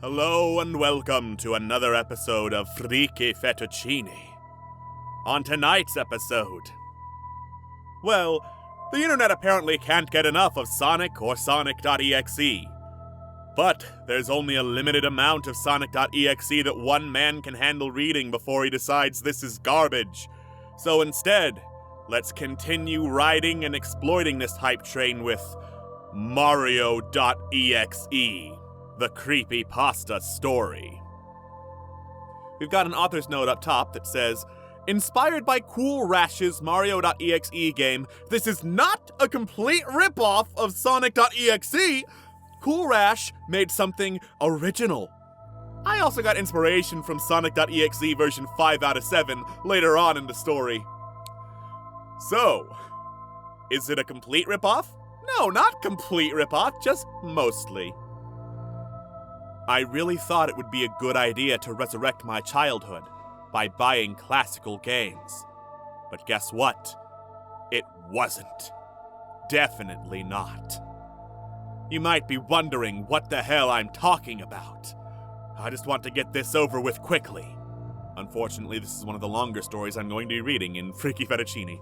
Hello and welcome to another episode of Freaky Fettuccine. On tonight's episode, well, the internet apparently can't get enough of Sonic or sonic.exe. But there's only a limited amount of sonic.exe that one man can handle reading before he decides this is garbage. So instead, let's continue riding and exploiting this hype train with Mario.exe. The Creepypasta story. We've got an author's note up top that says, inspired by Cool Rash's Mario.exe game, this is not a complete ripoff of Sonic.exe. Cool Rash made something original. I also got inspiration from Sonic.exe version 5 out of 7 later on in the story. So, is it a complete ripoff? No, not complete ripoff, just mostly. I really thought it would be a good idea to resurrect my childhood by buying classical games. But guess what? It wasn't. Definitely not. You might be wondering what the hell I'm talking about. I just want to get this over with quickly. Unfortunately, this is one of the longer stories I'm going to be reading in Freaky Fettuccine.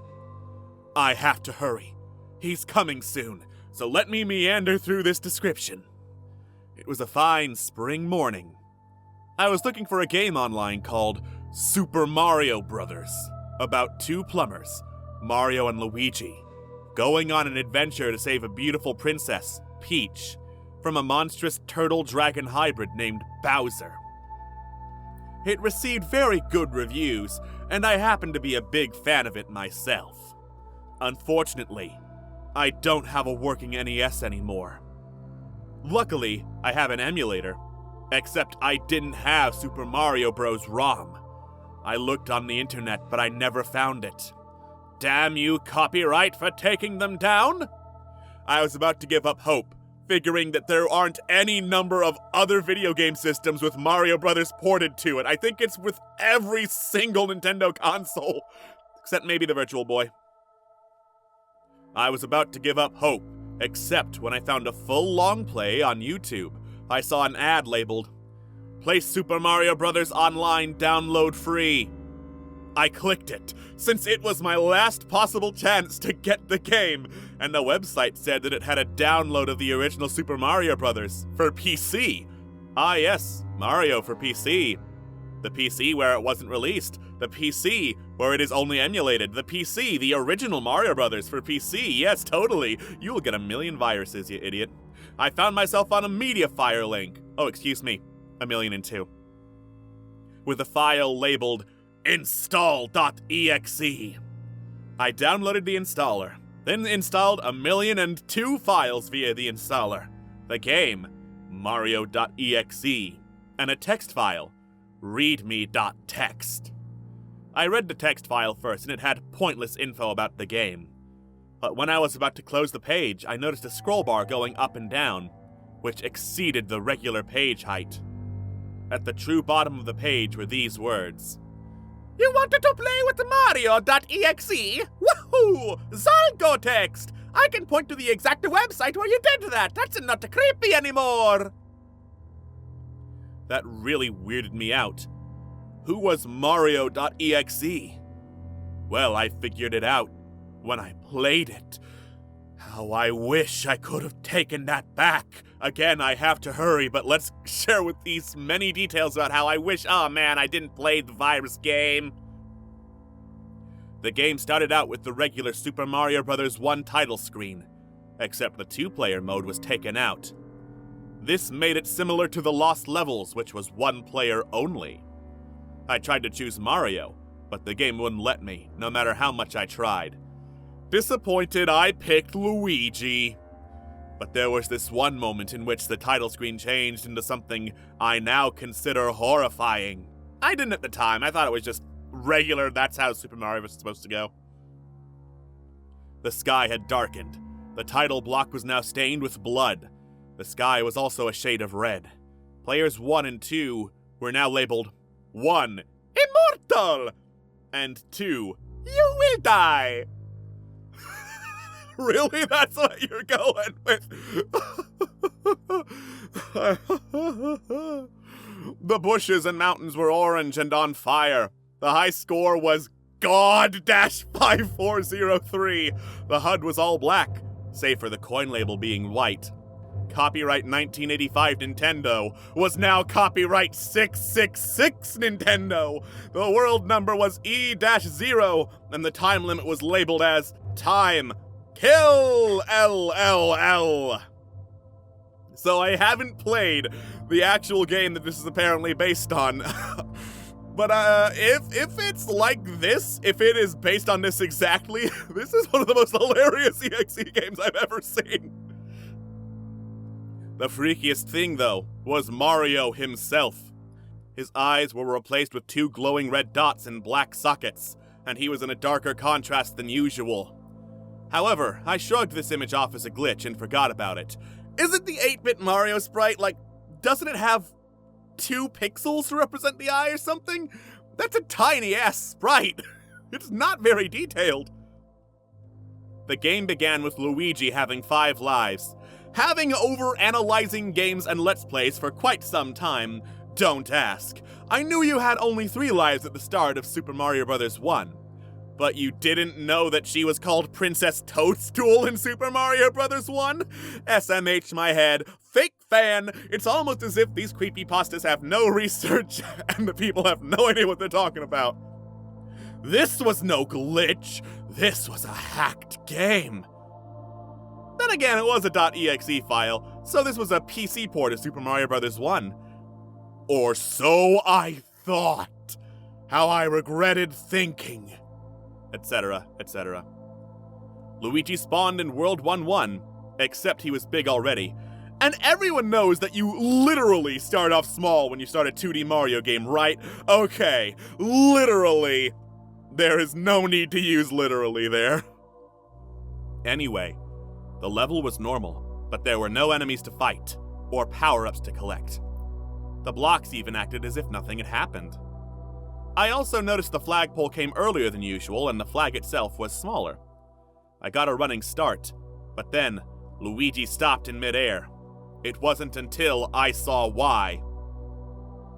I have to hurry. He's coming soon, so let me meander through this description. It was a fine spring morning. I was looking for a game online called Super Mario Brothers, about two plumbers, Mario and Luigi, going on an adventure to save a beautiful princess, Peach, from a monstrous turtle-dragon hybrid named Bowser. It received very good reviews, and I happen to be a big fan of it myself. Unfortunately, I don't have a working NES anymore. Luckily, I have an emulator, except I didn't have Super Mario Bros. ROM. I looked on the internet, but I never found it. Damn you, copyright, for taking them down! I was about to give up hope, figuring that there aren't any number of other video game systems with Mario Bros. Ported to it. I think it's with every single Nintendo console, except maybe the Virtual Boy. I was about to give up hope, except when I found a full long play on YouTube. I saw an ad labeled, "Play Super Mario Bros. Online download free." I clicked it, since it was my last possible chance to get the game, and the website said that it had a download of the original Super Mario Bros. For PC. Ah yes, Mario for PC. The PC where it wasn't released. The PC where it is only emulated. The PC, the original Mario Brothers for PC. Yes, totally. You will get a million viruses, you idiot. I found myself on a MediaFire link. Oh, excuse me. 1,000,002. With a file labeled install.exe. I downloaded the installer, then installed 1,000,002 files via the installer. The game, Mario.exe, and a text file, readme.txt. I read the text file first, and it had pointless info about the game. But when I was about to close the page, I noticed a scroll bar going up and down, which exceeded the regular page height. At the true bottom of the page were these words. You wanted to play with Mario.exe? Woohoo! Zalgo text! I can point to the exact website where you did that! That's not creepy anymore! That really weirded me out. Who was Mario.exe? Well, I figured it out when I played it. How I wish I could have taken that back. Again, I have to hurry, but let's share with these many details about how I wish, oh man, I didn't play the virus game. The game started out with the regular Super Mario Bros. 1 title screen, except the 2-player mode was taken out. This made it similar to the Lost Levels, which was 1 player only. I tried to choose Mario, but the game wouldn't let me, no matter how much I tried. Disappointed, I picked Luigi. But there was this one moment in which the title screen changed into something I now consider horrifying. I didn't at the time, I thought it was just regular, that's how Super Mario was supposed to go. The sky had darkened. The title block was now stained with blood. The sky was also a shade of red. Players 1 and 2 were now labeled 1. Immortal! And 2. You will die! Really? That's what you're going with? The bushes and mountains were orange and on fire. The high score was God-5403. The HUD was all black, save for the coin label being white. Copyright 1985 Nintendo was now copyright 666 Nintendo. The world number was E-0, and the time limit was labeled as Time Kill LLL. So I haven't played the actual game that this is apparently based on. But if it's like this, if it is based on this exactly, this is one of the most hilarious EXE games I've ever seen. The freakiest thing, though, was Mario himself. His eyes were replaced with 2 glowing red dots in black sockets, and he was in a darker contrast than usual. However, I shrugged this image off as a glitch and forgot about it. Isn't the 8-bit Mario sprite, doesn't it have 2 pixels to represent the eye or something? That's a tiny-ass sprite. It's not very detailed. The game began with Luigi having 5 lives. Having over-analyzing games and Let's Plays for quite some time, don't ask. I knew you had only 3 lives at the start of Super Mario Bros. 1. But you didn't know that she was called Princess Toadstool in Super Mario Bros. 1? SMH my head. Fake fan. It's almost as if these creepypastas have no research and the people have no idea what they're talking about. This was no glitch. This was a hacked game. Then again, it was a .exe file, so this was a PC port of Super Mario Bros. 1. Or so I thought. How I regretted thinking. Etc., etc. Luigi spawned in World 1-1, except he was big already. And everyone knows that you literally start off small when you start a 2D Mario game, right? Okay, literally. There is no need to use literally there. Anyway, the level was normal, but there were no enemies to fight, or power-ups to collect. The blocks even acted as if nothing had happened. I also noticed the flagpole came earlier than usual, and the flag itself was smaller. I got a running start, but then Luigi stopped in midair. It wasn't until I saw why.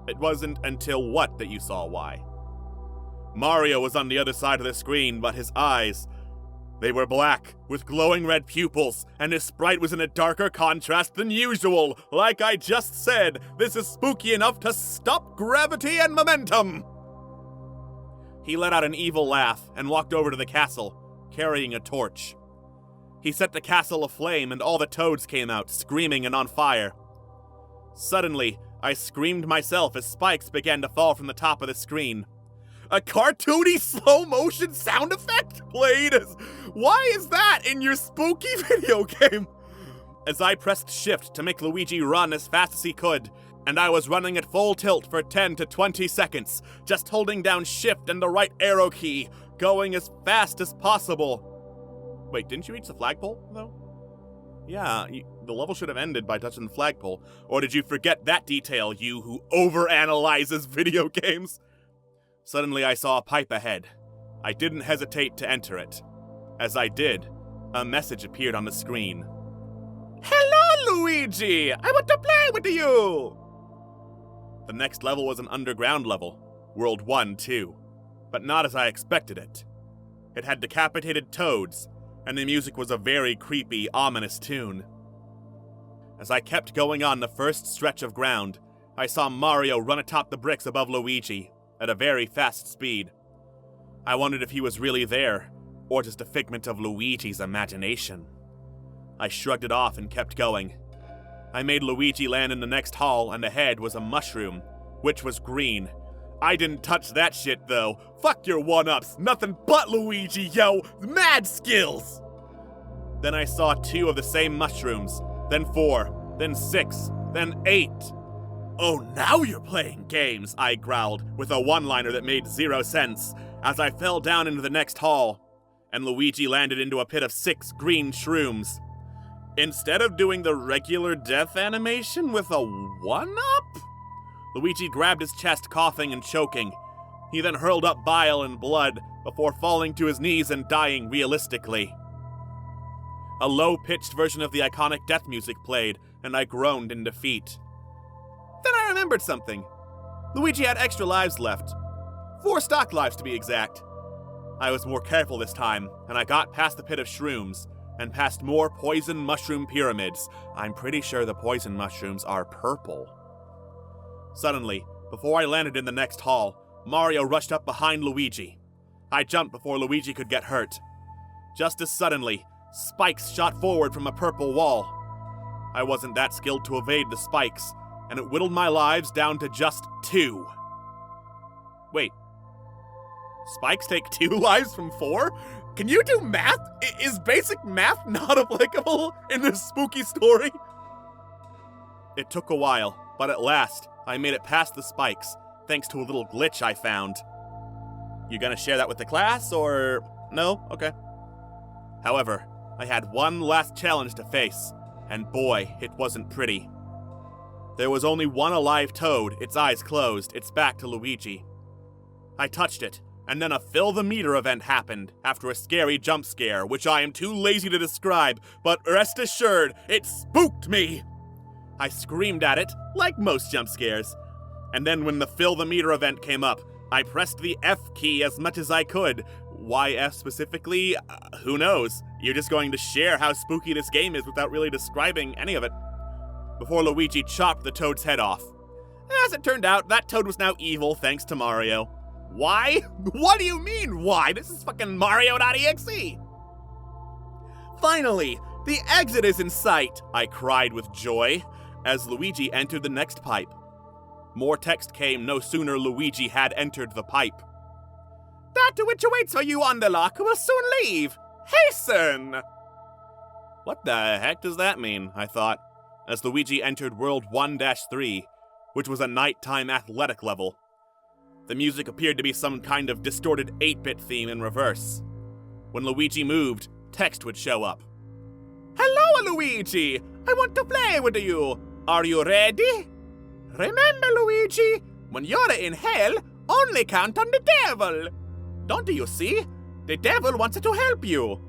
It wasn't until what that you saw why. Mario was on the other side of the screen, but his eyes, they were black, with glowing red pupils, and his sprite was in a darker contrast than usual. Like I just said, this is spooky enough to stop gravity and momentum! He let out an evil laugh and walked over to the castle, carrying a torch. He set the castle aflame and all the toads came out, screaming and on fire. Suddenly, I screamed myself as spikes began to fall from the top of the screen. A cartoony slow-motion sound effect played as... Why is that in your spooky video game? As I pressed shift to make Luigi run as fast as he could, and I was running at full tilt for 10 to 20 seconds, just holding down shift and the right arrow key, going as fast as possible. Wait, didn't you reach the flagpole, though? Yeah, the level should have ended by touching the flagpole. Or did you forget that detail, you who overanalyzes video games? Suddenly I saw a pipe ahead. I didn't hesitate to enter it. As I did, a message appeared on the screen. Hello, Luigi! I want to play with you! The next level was an underground level, World 1-2, but not as I expected it. It had decapitated toads, and the music was a very creepy, ominous tune. As I kept going on the first stretch of ground, I saw Mario run atop the bricks above Luigi, at a very fast speed. I wondered if he was really there, or just a figment of Luigi's imagination. I shrugged it off and kept going. I made Luigi land in the next hall, and ahead was a mushroom, which was green. I didn't touch that shit, though. Fuck your one-ups, nothing but Luigi, yo! Mad skills! Then I saw 2 of the same mushrooms, then 4, then 6, then 8. Oh, now you're playing games, I growled, with a one-liner that made 0 sense, as I fell down into the next hall, and Luigi landed into a pit of 6 green shrooms. Instead of doing the regular death animation with a 1-up? Luigi grabbed his chest, coughing and choking. He then hurled up bile and blood, before falling to his knees and dying realistically. A low-pitched version of the iconic death music played, and I groaned in defeat. remembered something. Luigi had extra lives left. 4 stock lives to be exact. I was more careful this time, and I got past the pit of shrooms, and past more poison mushroom pyramids. I'm pretty sure the poison mushrooms are purple. Suddenly, before I landed in the next hall, Mario rushed up behind Luigi. I jumped before Luigi could get hurt. Just as suddenly, spikes shot forward from a purple wall. I wasn't that skilled to evade the spikes, and it whittled my lives down to just 2. Wait. Spikes take 2 lives from 4? Can you do math? Is basic math not applicable in this spooky story? It took a while, but at last, I made it past the spikes, thanks to a little glitch I found. You gonna share that with the class, or no? Okay. However, I had one last challenge to face, and boy, it wasn't pretty. There was only one alive toad, its eyes closed, its back to Luigi. I touched it, and then a fill the meter event happened after a scary jump scare, which I am too lazy to describe, but rest assured, it spooked me! I screamed at it, like most jump scares. And then when the fill the meter event came up, I pressed the F key as much as I could. Why F specifically? Who knows? You're just going to share how spooky this game is without really describing any of it. Before Luigi chopped the toad's head off. As it turned out, that toad was now evil thanks to Mario. Why? What do you mean, why? This is fucking Mario.exe! Finally, the exit is in sight, I cried with joy, as Luigi entered the next pipe. More text came no sooner Luigi had entered the pipe. That which awaits for you on the lock will soon leave. Hasten! What the heck does that mean, I thought, as Luigi entered World 1-3, which was a nighttime athletic level. The music appeared to be some kind of distorted 8-bit theme in reverse. When Luigi moved, text would show up. Hello, Luigi! I want to play with you! Are you ready? Remember, Luigi, when you're in hell, only count on the devil! Don't you see? The devil wants to help you.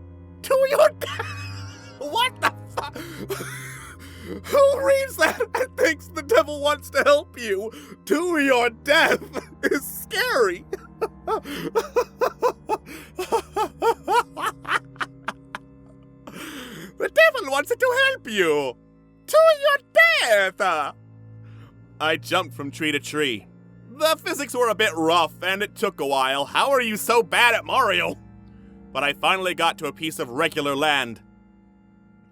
To your What the fuck? Who reads that and thinks the devil wants to help you? To your death is scary. The devil wants to help you. To your death. I jumped from tree to tree. The physics were a bit rough, and it took a while. How are you so bad at Mario? But I finally got to a piece of regular land.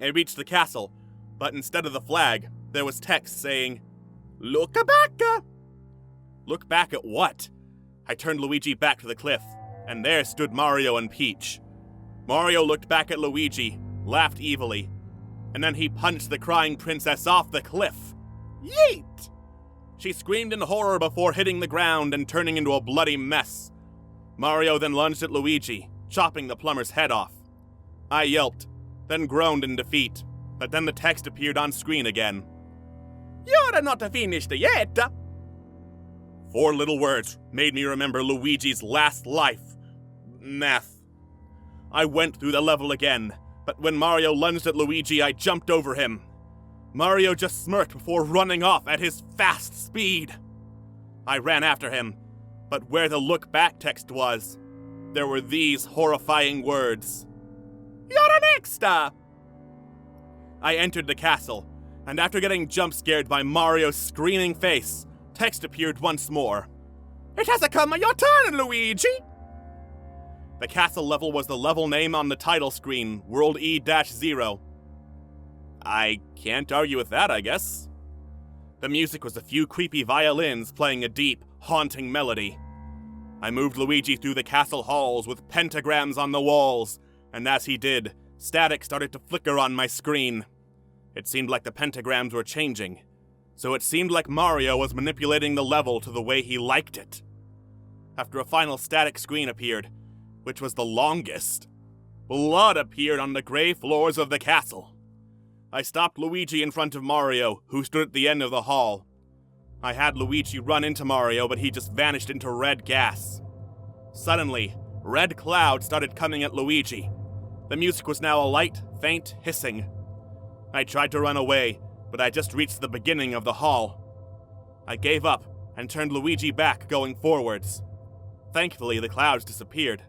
I reached the castle, but instead of the flag, there was text saying, Look back! Look back at what? I turned Luigi back to the cliff, and there stood Mario and Peach. Mario looked back at Luigi, laughed evilly, and then he punched the crying princess off the cliff. Yeet! She screamed in horror before hitting the ground and turning into a bloody mess. Mario then lunged at Luigi, chopping the plumber's head off. I yelped, then groaned in defeat, but then the text appeared on screen again. You're not finished yet! 4 little words made me remember Luigi's last life. Math. I went through the level again, but when Mario lunged at Luigi, I jumped over him. Mario just smirked before running off at his fast speed. I ran after him, but where the look back text was, there were these horrifying words. You're next! I entered the castle, and after getting jump scared by Mario's screaming face, text appeared once more. It has come your turn, Luigi! The castle level was the level name on the title screen, World E-0. I can't argue with that, I guess. The music was a few creepy violins playing a deep, haunting melody. I moved Luigi through the castle halls with pentagrams on the walls, and as he did, static started to flicker on my screen. It seemed like the pentagrams were changing, so it seemed like Mario was manipulating the level to the way he liked it. After a final static screen appeared, which was the longest, blood appeared on the gray floors of the castle. I stopped Luigi in front of Mario, who stood at the end of the hall. I had Luigi run into Mario, but he just vanished into red gas. Suddenly, red clouds started coming at Luigi. The music was now a light, faint hissing. I tried to run away, but I just reached the beginning of the hall. I gave up and turned Luigi back, going forwards. Thankfully, the clouds disappeared.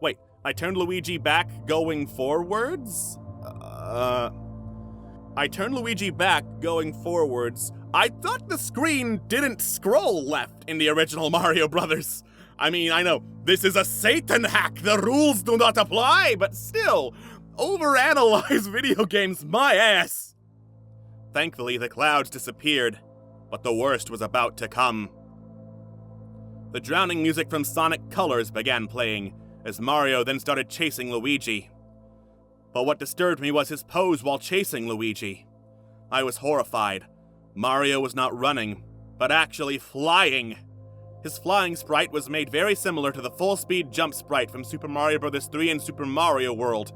Wait, I turned Luigi back, going forwards? I turned Luigi back, going forwards. I thought the screen didn't scroll left in the original Mario Brothers. I mean, I know, this is a Satan hack, the rules do not apply, but still, overanalyze video games my ass. Thankfully, the clouds disappeared, but the worst was about to come. The drowning music from Sonic Colors began playing, as Mario then started chasing Luigi. But what disturbed me was his pose while chasing Luigi. I was horrified. Mario was not running, but actually flying. His flying sprite was made very similar to the full-speed jump sprite from Super Mario Bros. 3 and Super Mario World.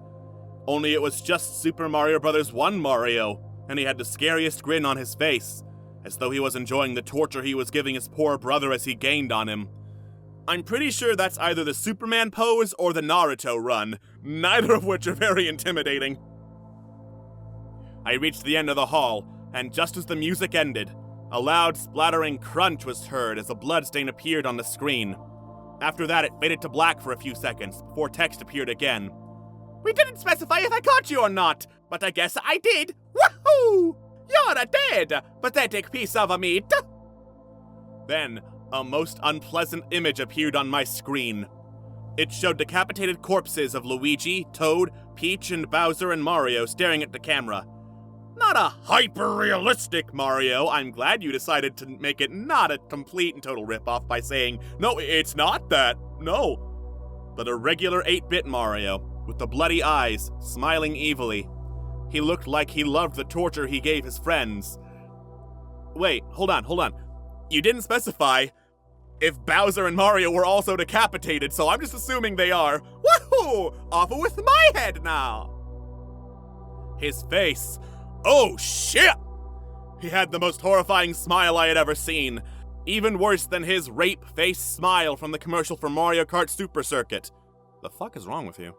Only it was just Super Mario Bros. 1 Mario, and he had the scariest grin on his face, as though he was enjoying the torture he was giving his poor brother as he gained on him. I'm pretty sure that's either the Superman pose or the Naruto run, neither of which are very intimidating. I reached the end of the hall, and just as the music ended, a loud splattering crunch was heard as a bloodstain appeared on the screen. After that, it faded to black for a few seconds, before text appeared again. "We didn't specify if I caught you or not, but I guess I did. Woohoo! You're a dead, pathetic piece of meat." Then, a most unpleasant image appeared on my screen. It showed decapitated corpses of Luigi, Toad, Peach, and Bowser and Mario staring at the camera. Not a hyper-realistic Mario. I'm glad you decided to make it not a complete and total ripoff by saying, "No, it's not that, no." But a regular 8-bit Mario, with the bloody eyes, smiling evilly. He looked like he loved the torture he gave his friends. Wait, hold on. You didn't specify if Bowser and Mario were also decapitated, so I'm just assuming they are. Woohoo! Off with my head now! His face. Oh shit! He had the most horrifying smile I had ever seen. Even worse than his rape face smile from the commercial for Mario Kart Super Circuit. The fuck is wrong with you?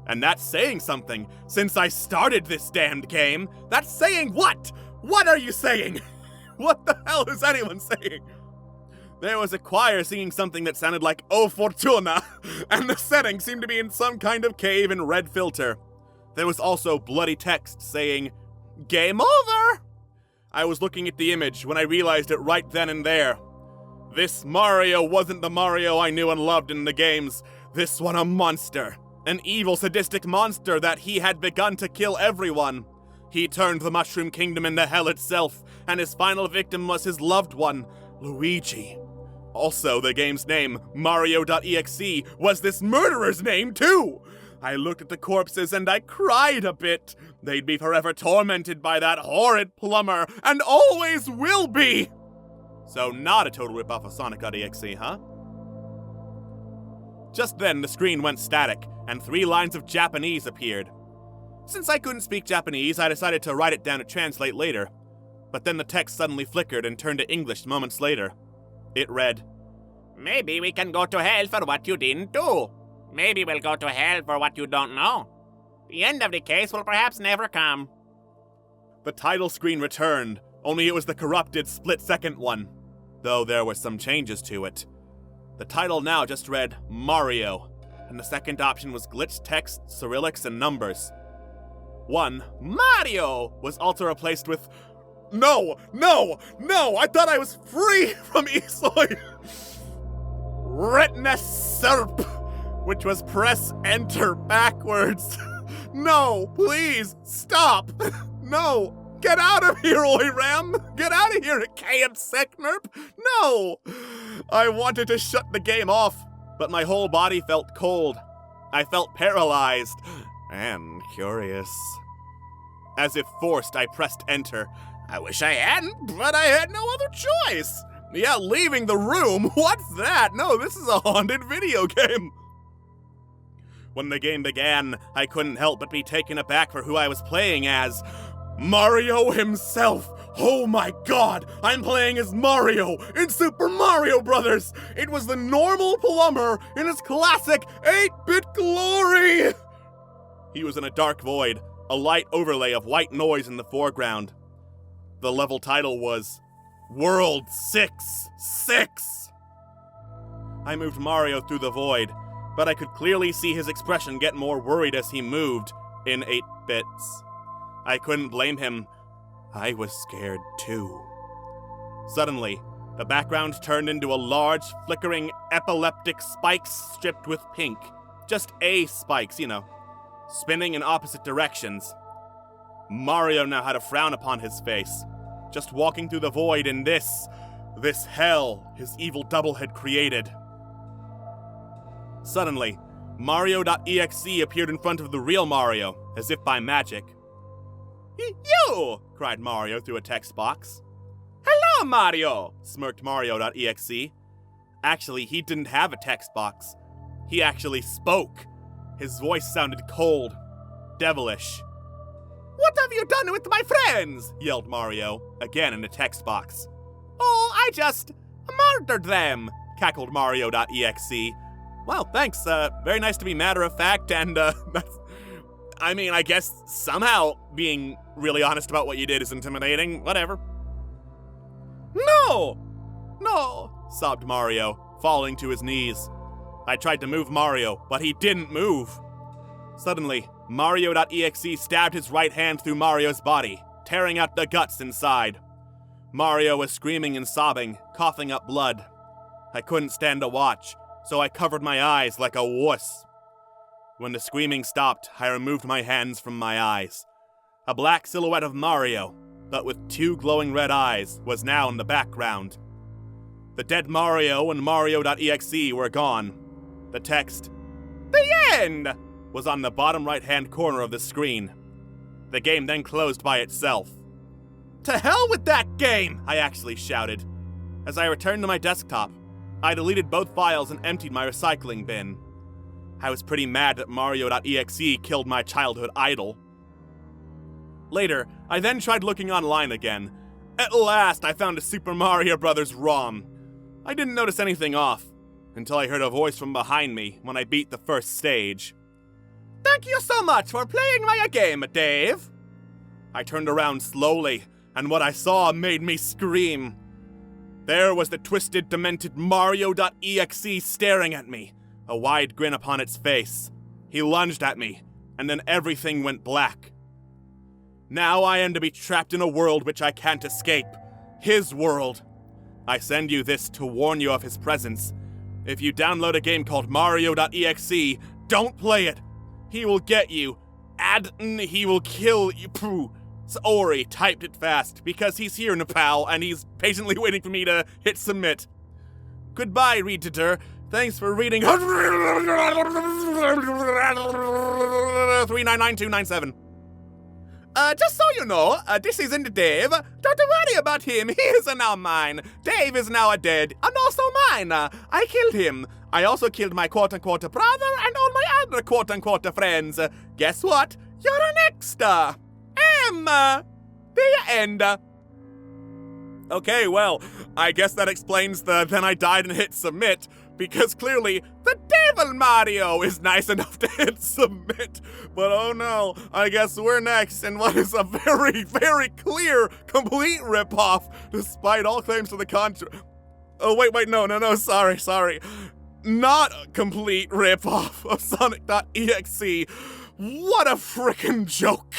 And that's saying something, since I started this damned game. That's saying what? What are you saying? What the hell is anyone saying? There was a choir singing something that sounded like "Oh Fortuna," and the setting seemed to be in some kind of cave in red filter. There was also bloody text saying, "Game over!" I was looking at the image when I realized it right then and there. This Mario wasn't the Mario I knew and loved in the games. This one a monster. An evil, sadistic monster that he had begun to kill everyone. He turned the Mushroom Kingdom into hell itself, and his final victim was his loved one, Luigi. Also, the game's name, Mario.exe, was this murderer's name too! I looked at the corpses and I cried a bit. They'd be forever tormented by that horrid plumber, and always will be! So not a total ripoff of sonic.exe, huh? Just then, the screen went static, and 3 lines of Japanese appeared. Since I couldn't speak Japanese, I decided to write it down to translate later. But then the text suddenly flickered and turned to English moments later. It read, "Maybe we can go to hell for what you didn't do. Maybe we'll go to hell for what you don't know. The end of the case will perhaps never come." The title screen returned, only it was the corrupted split-second one, though there were some changes to it. The title now just read Mario, and the second option was glitched text, Cyrillics, and numbers. One, Mario, was also replaced with No! I thought I was free from Esoy! Retina Serp, which was press enter backwards. No, please, stop! No! Get out of here, Oiram! Get out of here, Kayan Seknerp! No! I wanted to shut the game off, but my whole body felt cold. I felt paralyzed and curious. As if forced, I pressed enter. I wish I hadn't, but I had no other choice. Yeah, leaving the room? What's that? No, this is a haunted video game. When the game began, I couldn't help but be taken aback for who I was playing as. Mario himself! Oh my god! I'm playing as Mario in Super Mario Bros. It was the normal plumber in his classic 8-bit glory! He was in a dark void, a light overlay of white noise in the foreground. The level title was World 6. I moved Mario through the void, but I could clearly see his expression get more worried as he moved in 8 bits. I couldn't blame him. I was scared too. Suddenly, the background turned into a large, flickering, epileptic spikes striped with pink. Just A spikes, spinning in opposite directions. Mario now had a frown upon his face, just walking through the void in this hell his evil double had created. Suddenly, Mario.exe appeared in front of the real Mario, as if by magic. "You!" cried Mario through a text box. "Hello, Mario!" smirked Mario.exe. Actually, he didn't have a text box. He actually spoke. His voice sounded cold, devilish. "What have you done with my friends?" yelled Mario, again in a text box. "Oh, I just murdered them," cackled Mario.exe. Well, thanks. Very nice to be matter-of-fact, and, I guess somehow being really honest about what you did is intimidating. Whatever. No, sobbed Mario, falling to his knees. I tried to move Mario, but he didn't move. Suddenly, Mario.exe stabbed his right hand through Mario's body, tearing out the guts inside. Mario was screaming and sobbing, coughing up blood. I couldn't stand to watch, so I covered my eyes like a wuss. When the screaming stopped, I removed my hands from my eyes. A black silhouette of Mario, but with 2 glowing red eyes, was now in the background. The dead Mario and Mario.exe were gone. The text, "The end!" was on the bottom right-hand corner of the screen. The game then closed by itself. "To hell with that game!" I actually shouted. As I returned to my desktop, I deleted both files and emptied my recycling bin. I was pretty mad that Mario.exe killed my childhood idol. Later, I then tried looking online again. At last, I found a Super Mario Bros. ROM. I didn't notice anything off, until I heard a voice from behind me when I beat the first stage. "Thank you so much for playing my game, Dave." I turned around slowly, and what I saw made me scream. There was the twisted, demented Mario.exe staring at me, a wide grin upon its face. He lunged at me, and then everything went black. Now I am to be trapped in a world which I can't escape. His world. I send you this to warn you of his presence. If you download a game called Mario.exe, don't play it. He will get you. He will kill you. Pooh. Ori typed it fast, because he's here, Nepal, and he's patiently waiting for me to hit submit. Goodbye, Reeditor. Thanks for reading 3999297. Just so you know, this isn't Dave. Don't worry about him. He is now mine. Dave is now dead, and also mine. I killed him. I also killed my quote-unquote brother and all my other quote-unquote friends. Guess what? You're next. The end. Okay, well, I guess that explains the then I died and hit submit, because clearly the Devil Mario is nice enough to hit submit. But oh no, I guess we're next in what is a very, very clear, complete ripoff, despite all claims to the contrary. Oh, wait, no, sorry. Not a complete ripoff of sonic.exe. What a frickin' joke.